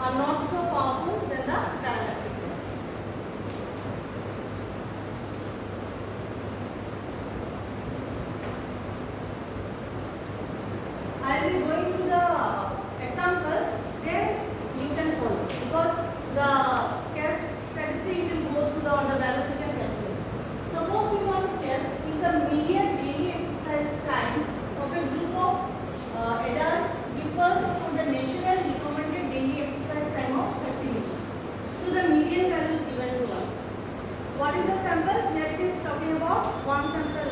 are not so powerful than the parametric test. I will be going through the example, then you can follow, because the test statistic you can go through the values you can calculate. Suppose we want to test if the median daily exercise time of a group of adults differs from the national recommended daily exercise time of 30 minutes. So the median value is given to us. What is the sample? Here it is talking about one sample.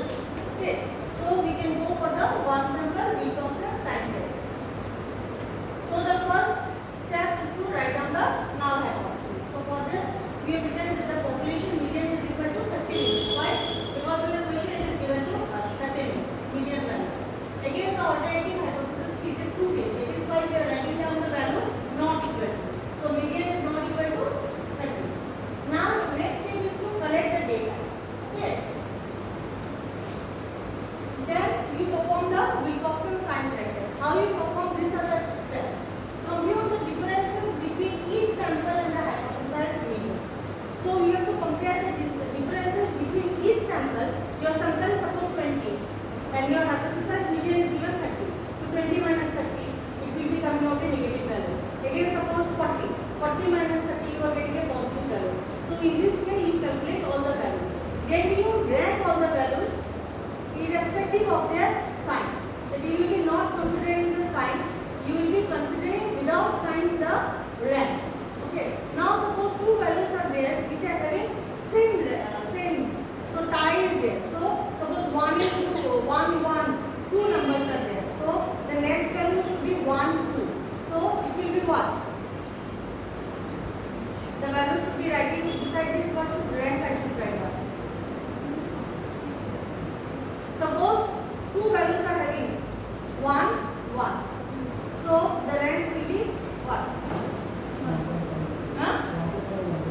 Okay. So we can go for the one sample Wilcoxon sign test. So the first step is to write down the null hypothesis. So for this we have written that the population median is equal to 30 minutes. Why? Because in the question it is given to us 30 minutes median value. Again the alternative hypothesis it is 2 days. It is why we are writing down the value not equal to. So median is not equal to 30. Now next step is to collect the data. Okay. Then you perform the Wilcoxon sign test. How you perform this as a step? Compute the differences between each sample and the hypothesized median. So you have to compare the differences between each sample. Your sample is suppose 20 and your hypothesized median is given 30. So 20 minus 30, it will be coming out a negative value. Again suppose 40. 40 minus 30, you are getting a positive value. So in this way you calculate all the values. Then you rank all the values irrespective of their sign. That you will be not considering the sign, you will be considering without sign the ranks. Okay. Now suppose two values are there which are having same. So tie is there. So suppose 1 is 2, 1, 1, 2 numbers are there. So the next value should be 1, 2. So it will be what? The value should be writing beside this what should rank I should write what? Suppose two values are having 1, 1. So the rank will be what?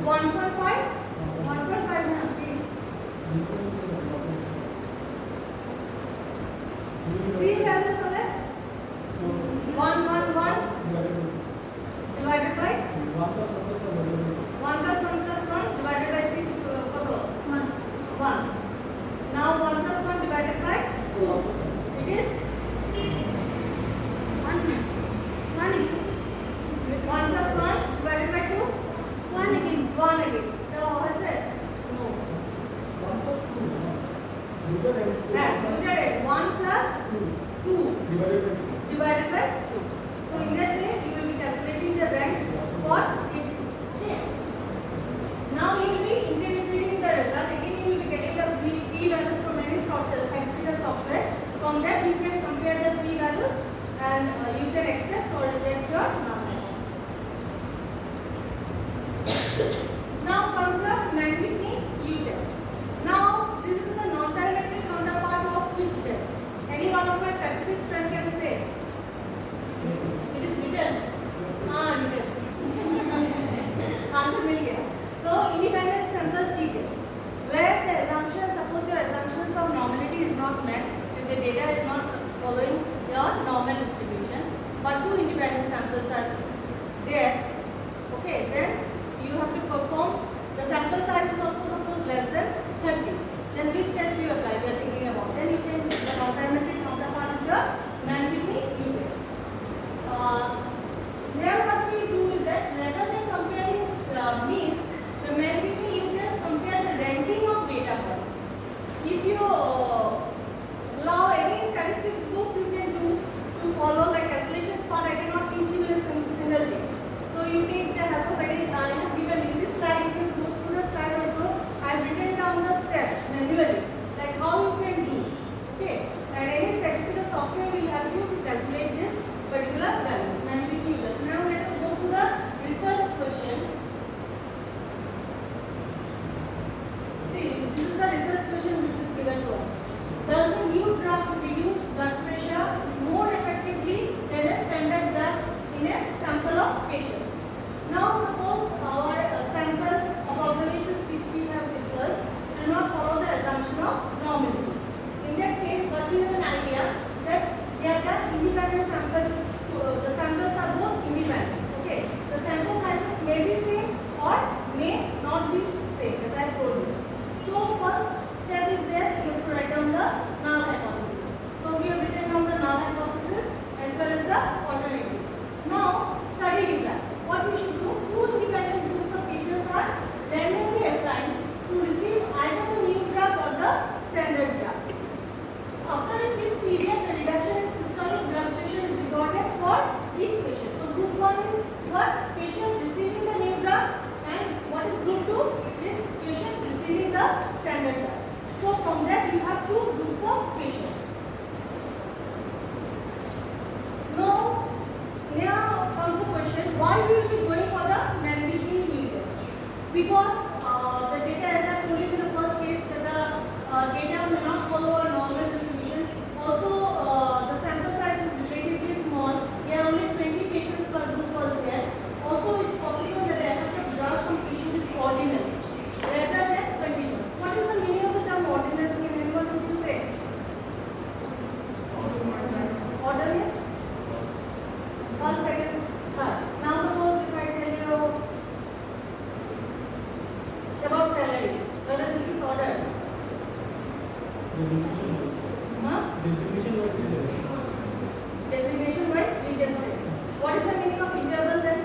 1.5? 1.5 na? Okay. 3 values are there? 1, 1, 1 divided by 1 plus 1 plus 1 divided by 3 1. Now 1 plus 1 divided by 2. It is 1 plus 1 divided by 2. 1 again. Now what's it? No. 1 plus 2. 1 plus 2 divided by 2. So in that way you will be calculating the ranks for each group. Okay. Now you will be interpreting the result. Again you will be getting the p values from any statistical software. From that you can compare the p values and you can accept or reject your number. Now comes the Magnifique U test. Now this is the non-parametric counterpart of which test? Any one of my statistics friend can say. It is written. Written. Answer will get. So independent sample t test, where the assumption, suppose your assumptions of normality is not met, if the data is not following your normal distribution, but two independent samples are there. Okay, then you have to perform. The sample size is also suppose less than 30. Then which test you apply? We are thinking about. Then you can the non-parametric counterpart is the Magnifique U test. Here what we do is that rather than comparing means, the Magnifique U test compare the ranking of data points. If you allow any statistics books you can do to follow like calculations part, I cannot teach you in a single day. So you take the help of any, I have given in this slide, if you go through the slide also, I have written down the steps manually, like how you can do. Okay, and any statistical software will help you to calculate this particular value. Magnifique U test. Now let us go to the research question. See, this is the research question which is given to us. Does the new drug reduce blood pressure more effectively than why we will be going for the manually universe? Because the data, as I told you in the first case, that the data may not follow a normal distribution. Also, the sample size is relatively small. There are only 20 patients per group was there. Also, it's possible that the effect of drug from patient is ordinary rather than continuous. What is the meaning of the term ordinary? Can anyone of you say? Order means first, second, third. Now suppose if I tell you about salary, whether this is ordered. Designation wise we can say. What is the meaning of interval then?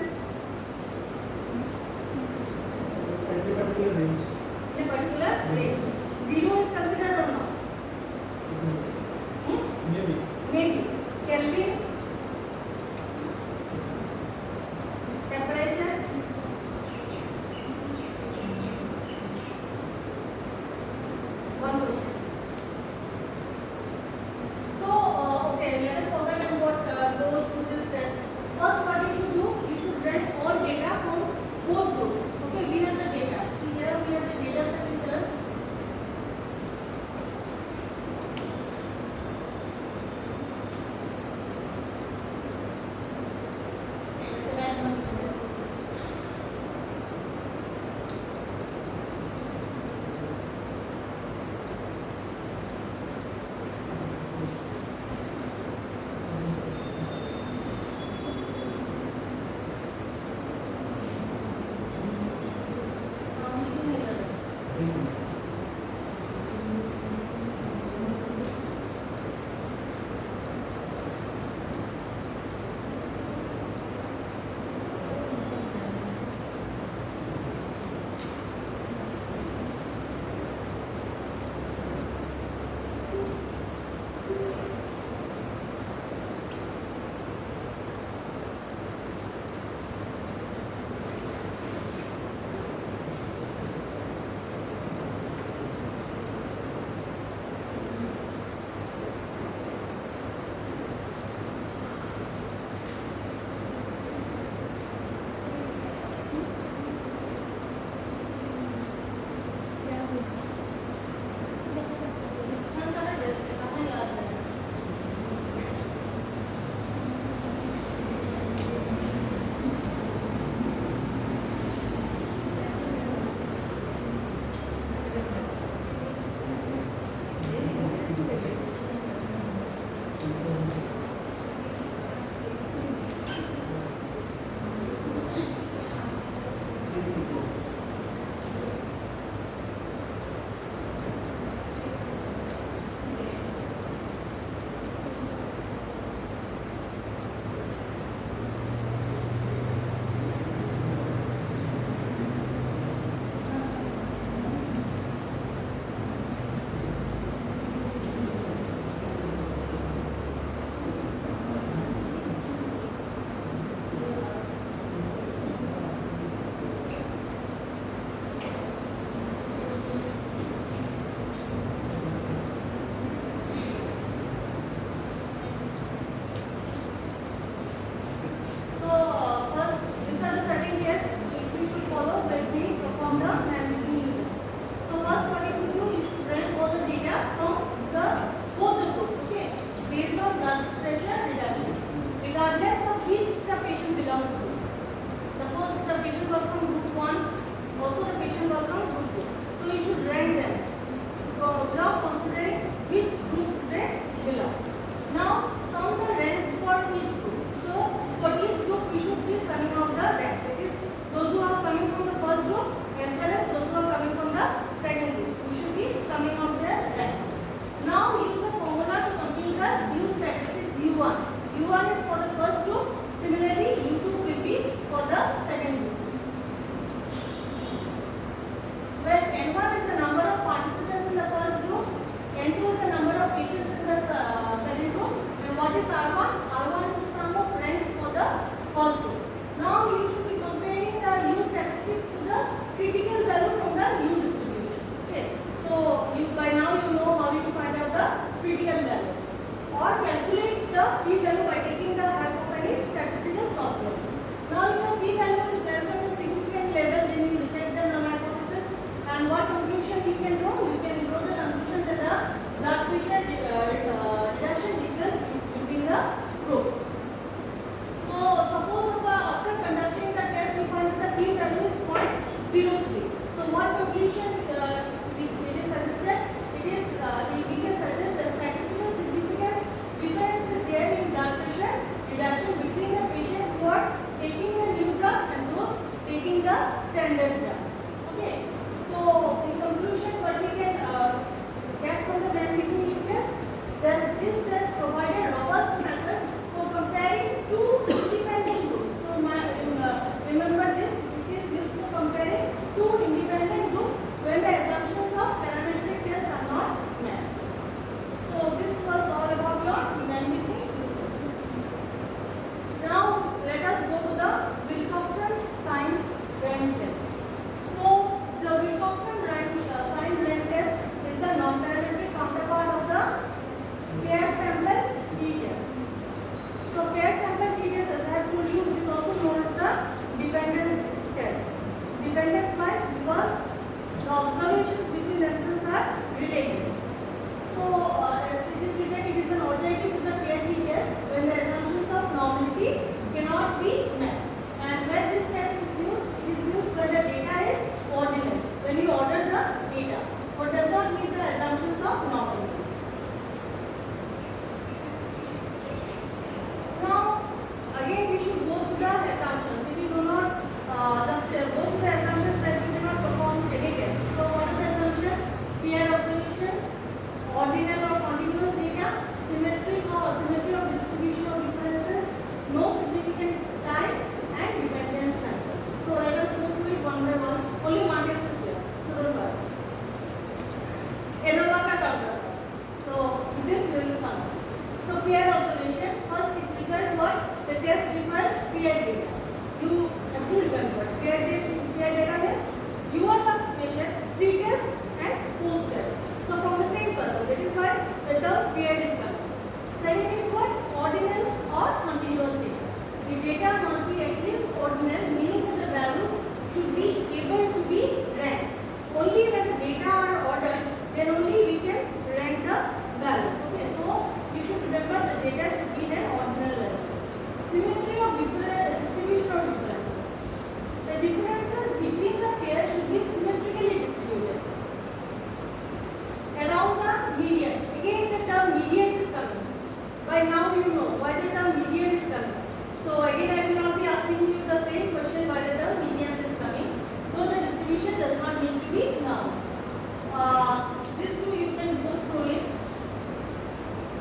In a particular range. Zero is considered or not? Maybe. Kelvin, temperature, one question. So, okay, let us forget about go through these steps. First, what you should do, you should run all data from both groups. Okay, we have the data. See here, we have the data set with us. N2 is the number of patients in the 0, 3. So what conclusion it is suggested? It is we can suggest the statistical significance difference is there in blood pressure reduction between the patient who are taking the new drug and those taking the standard drug. Okay. So in conclusion, what we can get from the man-made test, this test provided robust method for comparing two independent groups. So remember this, it is used for comparing two independent groups when the assumptions of parametric test are not met. So this was all about your man-made test. Now let us go to the Wilcoxon sign rank test. So the Wilcoxon sign rank test is the non-parametric counterpart of the pair sample t-test. So pair sample t-test, as I have told you, is also known as the dependence test. Dependence by because the observations between themselves are related. So as it is written, it is an alternative to the pair t-test when the assumptions of normality cannot be met. And when this test is used, it is used when the data is ordinal. When you order the data, or does not meet the assumptions of normality. Now, again we should go through the assumptions. If you do not just go through the assumptions, then you cannot perform any test. So what is the assumption? Paired observation, ordinal or continuous data, symmetry of distribution of differences, no significant ties, and dependence samples. So let us go through it one by one. Only one test is here, so don't worry. ANOVA ka counter. So this we will find. So paired observation, first it requires what? The test requires paired data. You have to remember paired data means you are the patient pre-test and post-test. So from the same person, that is why the term paired is coming. Second is what? Ordinal or continuous data. The data must be at least ordinal, meaning that the values should be able to be ranked. Only when the data are ordered, then only we can rank the values. Okay, so you should remember the data should be in an ordinal level. Symmetry of distribution of differences. The differences between the pairs should be symmetrically distributed around the median. Again, the term median is coming. By now you know why the term median is coming. So again, I will not be asking you the same question why the term median is coming. Though the distribution does not need to be known. This too you can go through it.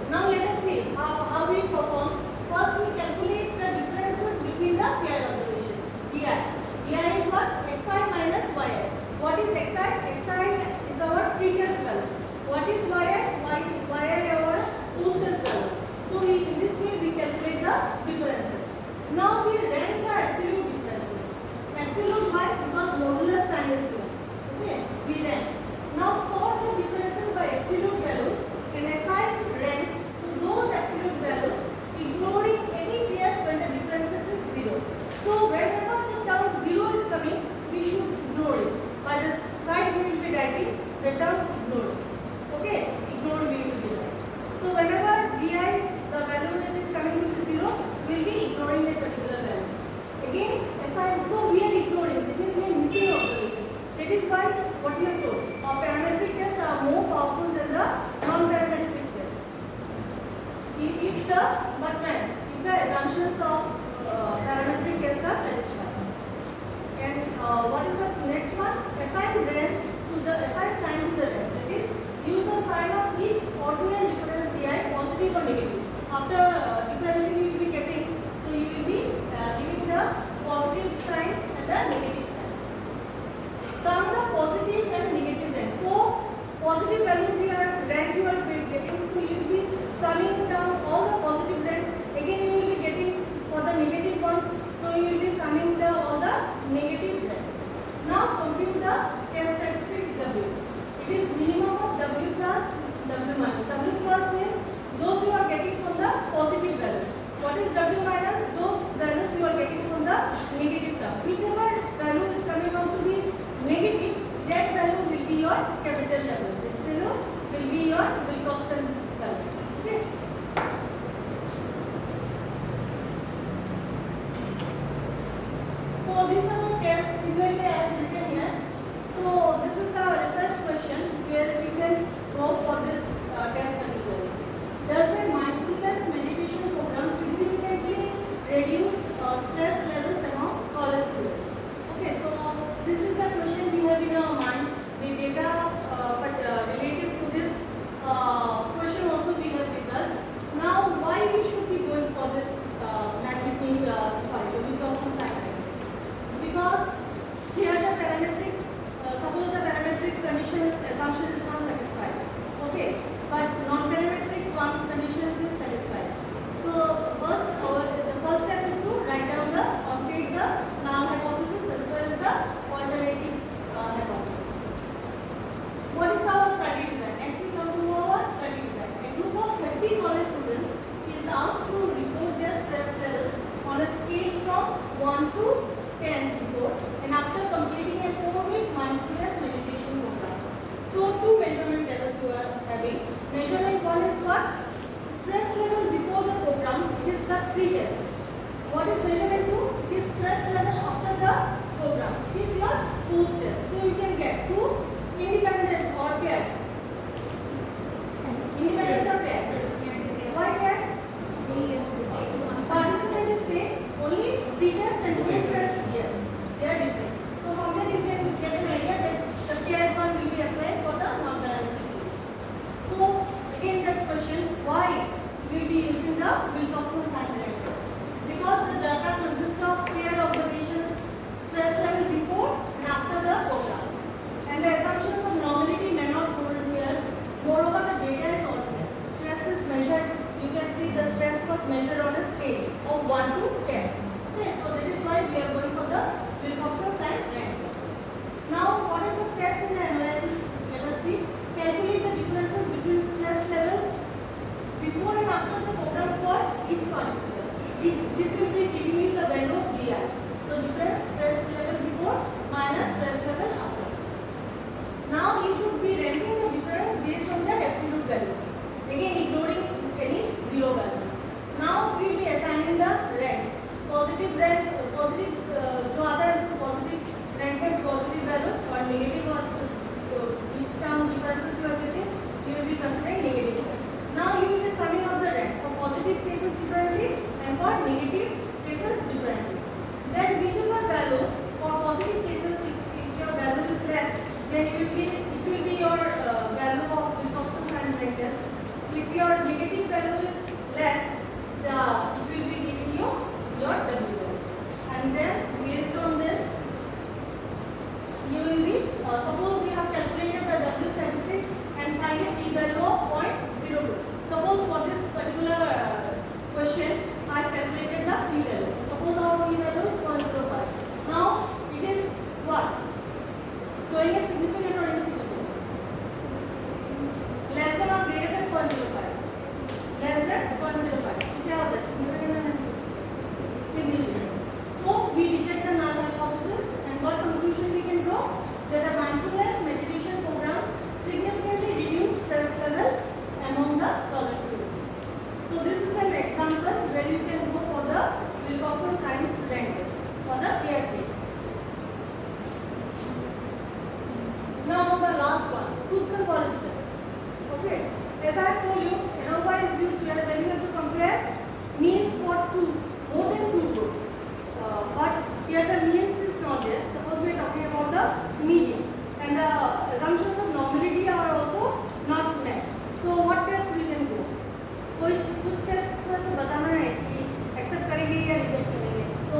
Now let us see how we perform. First we calculate the differences between the paired observations. DI. DI is what? Xi minus Yi. What is Xi? Xi is our pre-test value. What is Yi? Yi our post-test value. So in this way we calculate the differences. Now we rank the absolute differences. Absolute why? Because modulus sign is given. Okay, we rank. Now sort the differences by absolute values and assign ranks to those absolute values, ignoring any pairs when the differences is 0. So whenever the term 0 is coming, we should ignore it. By the side we will be writing the term ignored. Okay, ignored we will be writing. So whenever di, the value that is coming to 0, we will be ignoring that particular value. Again, assign. So we are ignoring. That means we are missing observation. That is why what we have told. Our parametric tests are more powerful than the non-parametric test. If the assumptions of parametric tests are satisfied. And what is the next one? Assign sign to the ranks. That is, use the sign of each ordinal difference di positive or negative. After differentiating you will be getting, so you will be giving the positive sign and the negative sign. Sum the positive and negative ranks. So positive values you are getting, so you will be summing down all the positive ranks. Again you will be getting for the negative ones, so you will be summing all the negative ranks. Now compute the test statistics W. It is minimum of W plus W minus. W plus means those you are getting from the positive values. What is W minus? Those values you are getting from the negative term. Whichever value is coming out to be negative, that value will be your capital W. That value will be your Wilcoxon value. Okay. So these are test similarly I have written here. So this is the research question where we can go for this test particularly. Does a mindfulness meditation program significantly reduce stress levels among college students? Okay, so this is the question we have in our mind. The data related to this question also we have with us. Now, why we should be going for this the Wilcoxon factor? Because here the parametric, suppose the parametric condition assumption is not satisfied. Okay, but non-parametric one condition is satisfied. So first, the first step is to write down the or state the null hypothesis as well as the alternative hypothesis. What is our study design? Next we come to our study design. A group of 30 college students is asked to report their stress levels on a scale from 1 to 10 before and after completing a 4-week mindfulness meditation program. So two measurement levels you are having. Measurement one is what? Stress level before the program, it is the pre-test. What is measurement two? It is stress level after the program. It is your post-test. So you can get two independent or paired. Independent or paired? Why paired? Participant is same, only pre-test and post-test, yes, they are different. So from that you can get an idea that the paired one will be applied for the non-parametric case. So again that question, why we will be using the Wilcoxon factor? Because the data consists of paired observations, stress level before and after the program. And the assumptions of normality may not hold here. Moreover, the data is alternate. Stress is measured. You can see the stress was measured on a scale of 1 to 10. Okay, so that is why we are going for the Wilcoxon and rank. Now, what are the steps in the analysis? Let us see. Calculate the differences between stress levels before and after the program for each participant. This will be giving you the value of DI. So, difference stress level before minus stress level after. Now, you should be ranking the difference based on the absolute values. Again, ignoring any zero value. Now we will be assigning the ranks. Positive rank, positive, जो आता है उसको positive rank में positive value और negative और each term differences you are getting, you will be considering negative. Now you will be summing up the rank for positive cases differently and for negative cases differently. Then whichever value for positive cases, if your value is less, then it will be your value of Wilcoxon and rank test. If your negative value is less, it will be giving you your W value. And then based on this, you will be, suppose we have calculated the W statistics and find a p-value of 0.02. Suppose for this particular question, I have calculated the p-value. Suppose our p-value is 0.05. Now, it is what? Showing a significant or insignificant? Less than or greater than 0.05. Less than 0.05. क्या होता है? Significant. So we reject the null hypothesis, and what conclusion we can draw? That the mindfulness meditation program significantly reduced stress level among the college students. So this is an example where you can go for the Wilcoxon and rank test for the paired cases. Now the last one, Tanushree test. Okay, as I have told you, ANOVA is used where when you have to compare means for more than two groups. But here the means is not there. Suppose we are talking about the median, and the assumptions of normality are also not met. So what test we can go? कुछ test तो बताना है कि accept करेंगे या reject करेंगे. So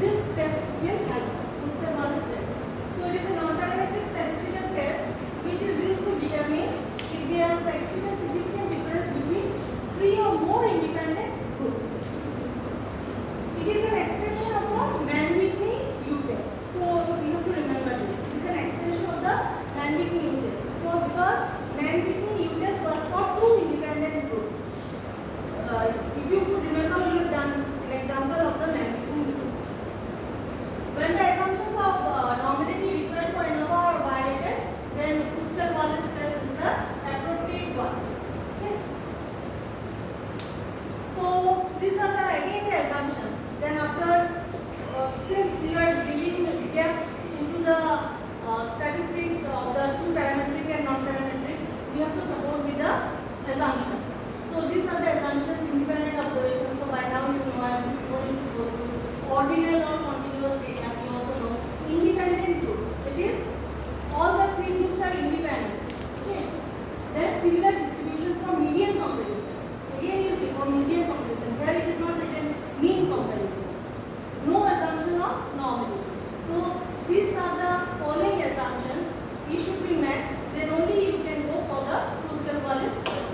this test will help us. Tanushree test. So it is a non-parametric statistical test which is used to determine if there is statistical significant difference between 3 or more independent groups. It is an extension of the Man-Whitney U test. So you have to remember this. It is an extension of the Man-Whitney U test. So because Man-Whitney U test was for 2 independent groups. If you could remember, we have done an example of the Man-Whitney U test. When the assumptions of normality required for ANOVA are violated, then Tanushree test is the appropriate one. Okay. So these are again the assumptions. Then after, since we are dealing with them ordinal or continuous data, we also know. Independent groups, that is, all the three groups are independent. Okay. Then similar distribution from median comparison. Again you see for median comparison, where it is not written mean comparison. No assumption of normality. So these are the following assumptions. It should be met. Then only you can go for the Kruskal-Wallis test.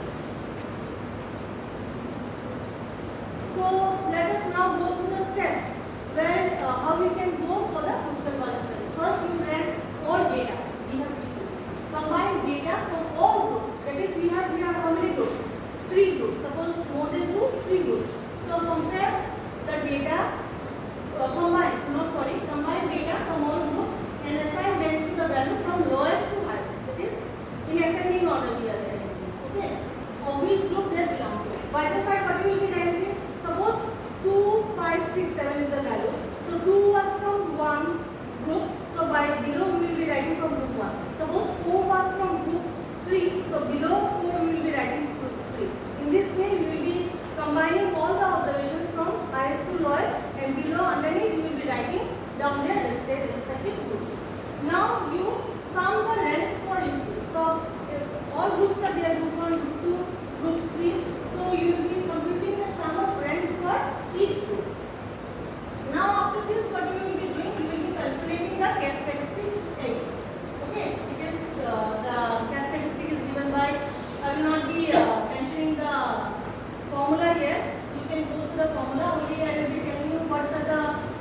So let us now go through the steps where how we can go for the Kruskal-Wallis test. First, you ran all data. We have to combine data from all groups. That is, we have how many groups? 3 groups. Suppose more than 2, 3 groups. So compare the data. Combine data from all groups and assign ranks to the value from lowest to highest. That is, in ascending order we are writing. Okay. Of which group they belong to. By the side, what you will be writing? Suppose 2, 5, 6, 7 is the value. So 2 was from one group. So by below we will be writing from group 1. Suppose 4 was from group 3. So below 4 we will be writing group 3. In this way we will be combining all the observations from highest to lowest, and below underneath you will be writing down their respective groups. Now you sum the ranks for each group. So all groups are there, group 1, group 2, group 3. So you will be computing the sum of ranks for each group. Now after this, what you will be doing? You will be calculating the case statistics H. Okay, because the case statistic is given by, I will not be mentioning the formula here. You can go to the formula. Only I will be telling you what the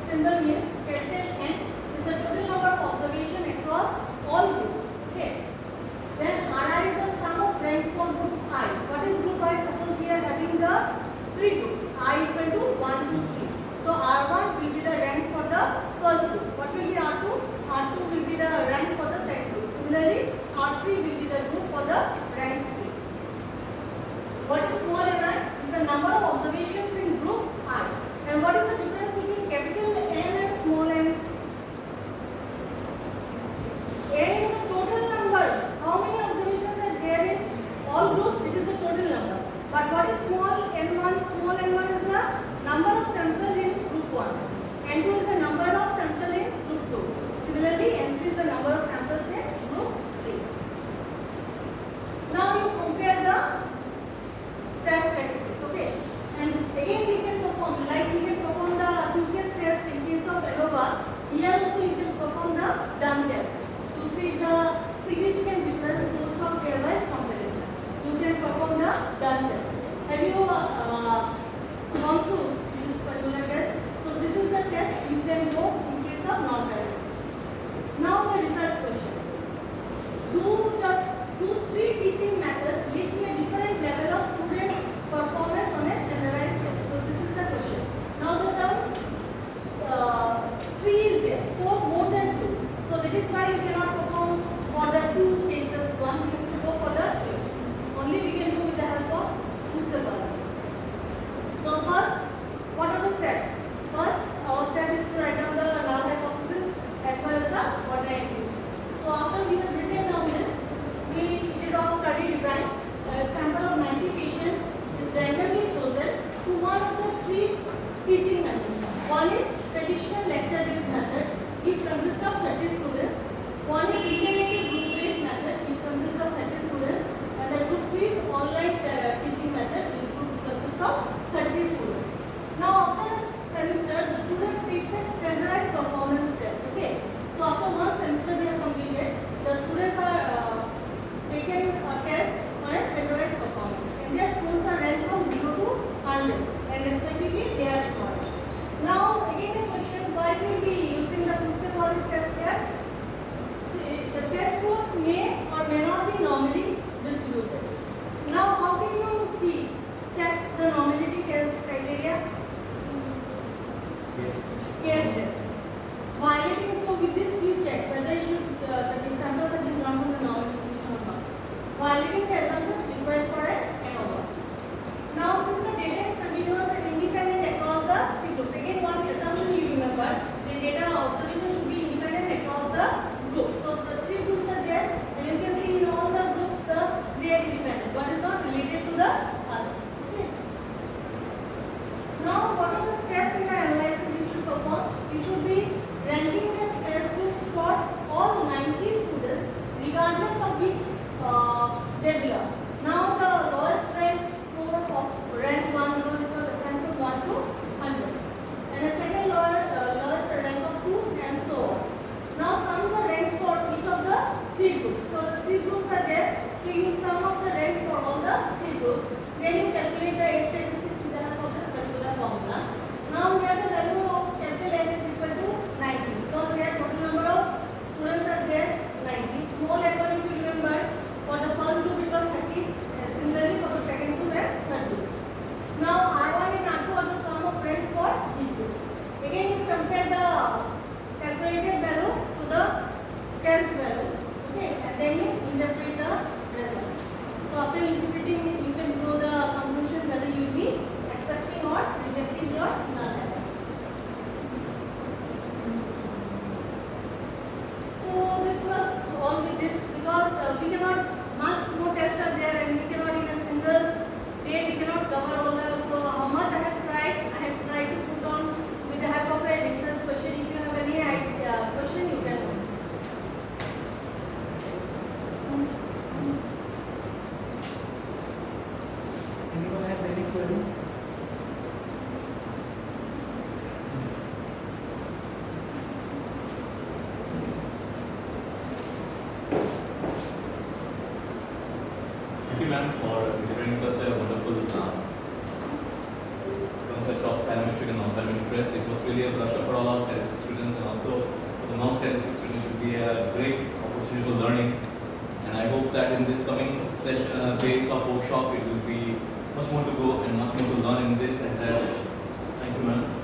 symbol means. Capital N is the total number of observation across all groups. Okay. Then RI is the sum of ranks for group I. What is group I? Suppose we are having the 3 groups. I equal to 1, 2, 3. So R1 will be the rank for the first group. What will be R2? R2 will be the rank for the second group. Similarly, R3 will be the group for the rank 3. What is small n? Is the number of observations in group I. And what is the difference between capital N and small n? N is the total number. How many observations are there in all groups? It is the total number. But what is small n1? Small n1 is the number of samples in group 1. N2 is the number of samples in group 2. Similarly, N3 is the number of samples in group 3. Now you compare the statistics, okay? And again we can perform, like we can perform the 2-case test in case of ANOVA. Here also you can perform the dumb test to see the significant difference post of pairwise comparison. You can perform the dumb test. Have you gone through this particular test? So this is the test you can go in case of non-parametric. Now the research question. Do 3 teaching methods lead to a different level of student performance on a standardized test? So this is the question. Now the term 3 is there, so more than 2. So that is why you cannot perform for the 2 cases 1, you have to go for the 3. Only we can do with the help of Kruskal-Wallis. So first, what are the steps? First, our step is to write down the null hypothesis as well as the quadrant. So after we have written down this, it is our study design. A sample of 90 patients is randomly chosen to one of the 3 teaching methods. One is traditional lecture-based method, which consists of 30 students. One is integrated group-based method, which consists of 30 students. And the group 3 is online teaching method, which consists of 30 students. Now after a semester, the students takes a standardized performance test. Okay. So after 1 semester they have completed, the students are taken a test on a standardized performance. And their scores are ranked from 0 to 100. And respectively they are recorded. Now again a question, why we will be using the Kruskal-Wallis test here? See, the test scores may or may not be normally distributed. Now how can you check the normality test criteria? Case test. Violating, so with this you check whether you should the samples have been drawn from the normal distribution or not. Violating the assumptions required for an ANOVA. Now since the data is continuous and independent across the 3 groups, again one assumption you remember, the data observation should be independent across the groups. So the 3 groups are there, and you can see in all the groups they are independent. One is not related to the other. Okay. Now what are the steps in the analysis you should perform? after interpreting it, you can draw the conclusion whether you will be accepting or rejecting your null hypothesis. So this was all with this, because we cannot, much more tests are there and we cannot in a single day we cannot cover all the. So how much I have tried to put on with the help of a research question. If you have any question, you can. Anyone has any queries? Thank you, ma'am, for delivering such a wonderful concept of parametric and non-parametric tests. It was really a brush up for all our statistics students, and also for the non-statistics students. It will be a great opportunity for learning. And I hope that in this coming session, days of workshop, it will be much more to go and much more to learn in this and that. Thank you, ma'am.